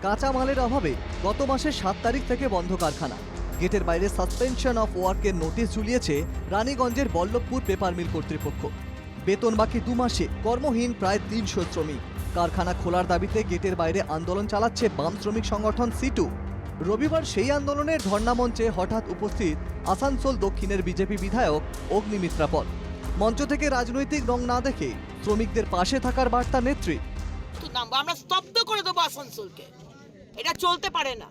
কাঁচামালের অভাবে গত মাসের 7 তারিখ থেকে বন্ধ কারখানা। গেটের বাইরে সাসপেনশন অফ ওয়ার্কের নোটিশ ঝুলিয়েছে রানীগঞ্জের বল্লভপুর পেপার মিল কর্তৃপক্ষ। বেতন বাকি 2 মাসে কর্মহীন প্রায় 300 শ্রমিক। কারখানা খোলার দাবিতে গেটের বাইরে আন্দোলন চালাচ্ছে বাম শ্রমিক সংগঠন সিটু। রবিবার সেই আন্দোলনের ধর্ণামঞ্চে হঠাৎ উপস্থিত আসানসোল দক্ষিণের বিজেপি বিধায়ক অগ্নিমিত্রা পল। মঞ্চ থেকে রাজনৈতিক রং না দেখে শ্রমিকদের পাশে থাকার বার্তা নেত্রী। আমরা স্তব্ধ করে দেবো আসানসোলকে, এটা চলতে পারে না।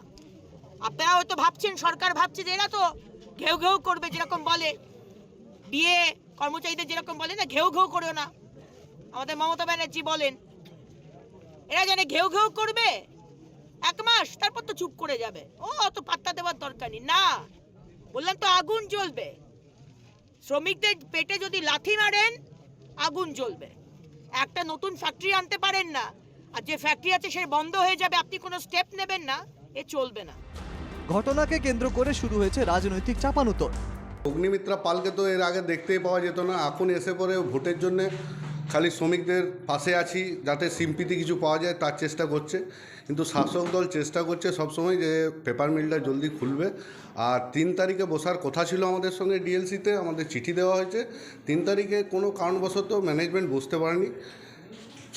আপনারা হয়তো ভাবছেন, সরকার ভাবছে যে এরা তো ঘেউ ঘেউ করবে, যেরকম বলে ডিএ কর্মচারীদের যেরকম বলে না, ঘেউ ঘেউ করো না। আমাদের মমতা ব্যানার্জি বলেন এরা জানে ঘেউ ঘেউ করবে 1 মাস, তারপর তো চুপ করে যাবে, ও অত পাত্তা দেওয়ার দরকার নেই। না, বললাম তো আগুন জ্বলবে। শ্রমিকদের পেটে যদি লাথি মারেন আগুন জ্বলবে। একটা নতুন ফ্যাক্টরি আনতে পারেন না, আর যে ফ্যাক্টরি আছে সে বন্ধ হয়ে যাবে, আপনি কোনো স্টেপ নেবেন না, এ চলবে না। ঘটনাকে কেন্দ্র করে শুরু হয়েছে রাজনৈতিক চাপানুতর। অগ্নিমিত্রা পালকে তো এর আগে দেখতেই পাওয়া যেত না, এখন এসে পরে ভোটের জন্য খালি শ্রমিকদের পাশে আছি যাতে সিম্পিতি কিছু পাওয়া যায় তার চেষ্টা করছে। কিন্তু শাসক দল চেষ্টা করছে সবসময় যে পেপার মিলটা জলদি খুলবে। আর 3 তারিখে বসার কথা ছিল আমাদের সঙ্গে ডিএলসিতে, আমাদের চিঠি দেওয়া হয়েছে। 3 তারিখে কোনো কারণবশত ম্যানেজমেন্ট বসতে পারেনি,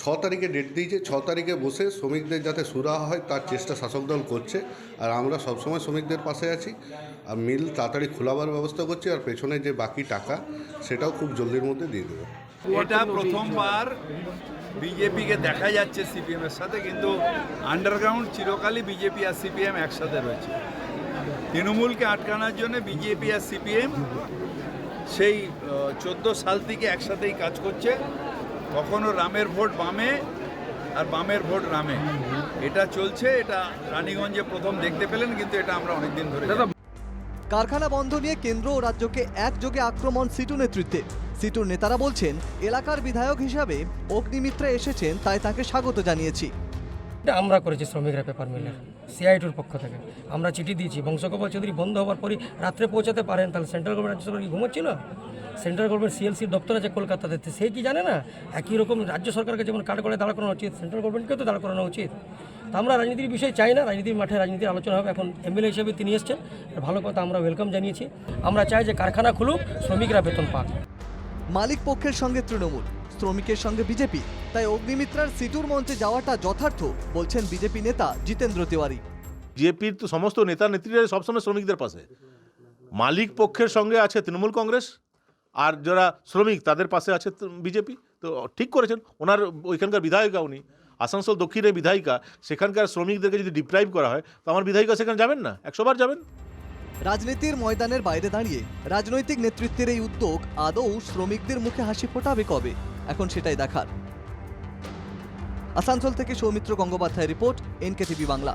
6 তারিখে ডেট দিয়েছে। 6 তারিখে বসে শ্রমিকদের যাতে সুরাহা হয় তার চেষ্টা শাসক দল করছে। আর আমরা সবসময় শ্রমিকদের পাশে আছি, আর মিল তাড়াতাড়ি খোলাবার ব্যবস্থা করছি। আর পেছনে যে বাকি টাকা সেটাও খুব জলদির মধ্যে দিয়ে দেবো। এটা প্রথমবার বিজেপিকে দেখা যাচ্ছে সিপিএমের সাথে, কিন্তু আন্ডারগ্রাউন্ড চিরকালই বিজেপি আর সিপিএম একসাথে রয়েছে। তৃণমূলকে আটকানোর জন্য বিজেপি আর সিপিএম সেই 14 সাল থেকে একসাথেই কাজ করছে। কখনো রামের ভোট বামে আর বামের ভোট রামে, এটা চলছে। এটা রানীগঞ্জে প্রথম দেখতে পেলেন, কিন্তু এটা আমরা অনেকদিন ধরে। কারখানা বন্ধ নিয়ে কেন্দ্র ও রাজ্যকে একযোগে আক্রমণ সিটু নেতৃত্বে। সিটুর নেতারা বলছেন, এলাকার বিধায়ক হিসাবে অগ্নিমিত্রা এসেছেন, তাই তাকে স্বাগত জানিয়েছি। আমরা করেছি শ্রমিকরা পেপার মিলের সিআইটুর পক্ষ থেকে আমরা চিঠি দিয়েছি। বংশগোপাল চৌধুরী বন্ধ হওয়ার পরই রাত্রে পৌঁছাতে পারেন, তাহলে সেন্ট্রাল গভর্নমেন্ট রাজ্য সরকার কি ঘুমোচ্ছিল? সেন্ট্রাল গভর্নমেন্ট সিএলসির দপ্তর আছে কলকাতাতে, সেই কি জানে না? একই রকম রাজ্য সরকারকে যেমন কাঠ করে দাঁড় করানো উচিত, সেন্ট্রাল গভর্নমেন্টকেও তো দাঁড় করানো উচিত। তা আমরা রাজনীতির বিষয় চাই না, রাজনীতির মাঠে রাজনীতির আলোচনা হবে। এখন এমএলএ হিসেবে তিনি এসছেন, ভালো কথা, আমরা ওয়েলকাম জানিয়েছি। আমরা চাই যে কারখানা খুলুক, শ্রমিকরা বেতন পাক। মালিক পক্ষের সঙ্গে তৃণমূল, শ্রমিকের সঙ্গে বিজেপি, তাই অগ্নিমিত্রার সিটুর মঞ্চে যাওয়াটা যথার্থ বলছেন বিজেপি নেতা জিতেন্দ্র তিওয়ারি। বিজেপির তো সমস্ত নেতা নেত্রীরা সবসময় শ্রমিকদের পাশে। মালিক পক্ষের সঙ্গে আছে তৃণমূল কংগ্রেস, আর যারা শ্রমিক তাদের পাশে আছে বিজেপি। তো ঠিক করেছেন, ওনার ওইখানকার বিধায়িকা, উনি আসানসোল দক্ষিণের বিধায়িকা, সেখানকার শ্রমিকদেরকে যদি ডিপ্রাইভ করা হয় তো আমার বিধায়িকা সেখানে যাবেন না? 100 বার যাবেন। রাজনীতির ময়দানের বাইরে দাঁড়িয়ে রাজনৈতিক নেতৃত্বের এই উদ্যোগ আদৌ শ্রমিকদের মুখে হাসি ফোটাবে কবে, এখন সেটাই দেখার। আসানসোল থেকে সৌমিত্র গঙ্গোপাধ্যায়ের রিপোর্ট, NKTV বাংলা।